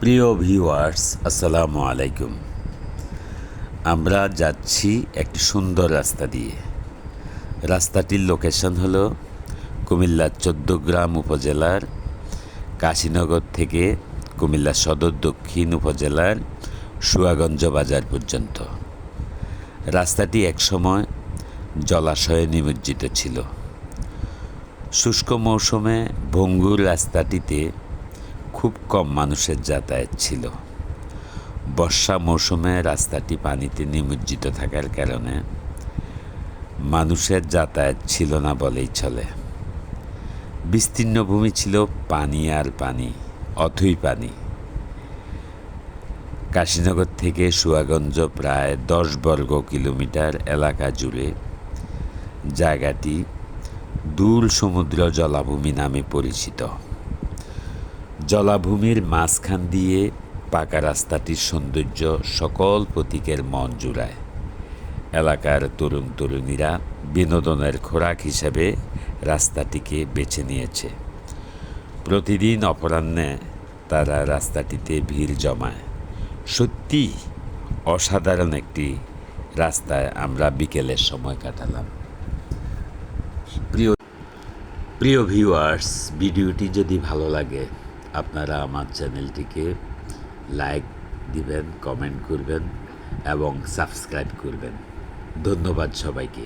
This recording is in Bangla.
প্রিয় ভিউয়ার্স, আসসালামু আলাইকুম। আমরা যাচ্ছি একটি সুন্দর রাস্তা দিয়ে। রাস্তাটির লোকেশন হলো কুমিল্লার চৌদ্দগ্রাম উপজেলার কাশীনগর থেকে কুমিল্লা সদর দক্ষিণ উপজেলার সুয়াগঞ্জ বাজার পর্যন্ত। রাস্তাটি একসময় জলাশয়ে নিমজ্জিত ছিল। শুষ্ক মৌসুমে ভঙ্গুর রাস্তাটিতে খুব কম মানুষের যাতায়াত ছিল। বর্ষা মৌসুমে রাস্তাটি পানিতে নিমজ্জিত থাকার কারণে মানুষের যাতায়াত ছিল না বলেই চলে। বিস্তীর্ণ ভূমি ছিল পানি আর পানি, অথই পানি। কাশীনগর থেকে সুয়াগঞ্জ প্রায় 10 বর্গ কিলোমিটার এলাকা জুড়ে জায়গাটি দুল সমুদ্র জলাভূমি নামে পরিচিত। জলাভূমির মাঝখান দিয়ে পাকা রাস্তাটির সৌন্দর্য সকল পথিকের মন জুড়ায়। এলাকার তরুণ তরুণীরা বিনোদনের খোরাক হিসেবে রাস্তাটিকে বেছে নিয়েছে। প্রতিদিন অপরাহ্নে তারা রাস্তাটিতে ভিড় জমায়। সত্যি অসাধারণ একটি রাস্তায় আমরা বিকেলের সময় কাটালাম। প্রিয় ভিউয়ার্স, ভিডিওটি যদি ভালো লাগে আপনারা আমার চ্যানেলটিকে লাইক দিবেন, কমেন্ট করবেন এবং সাবস্ক্রাইব করবেন। ধন্যবাদ সবাইকে।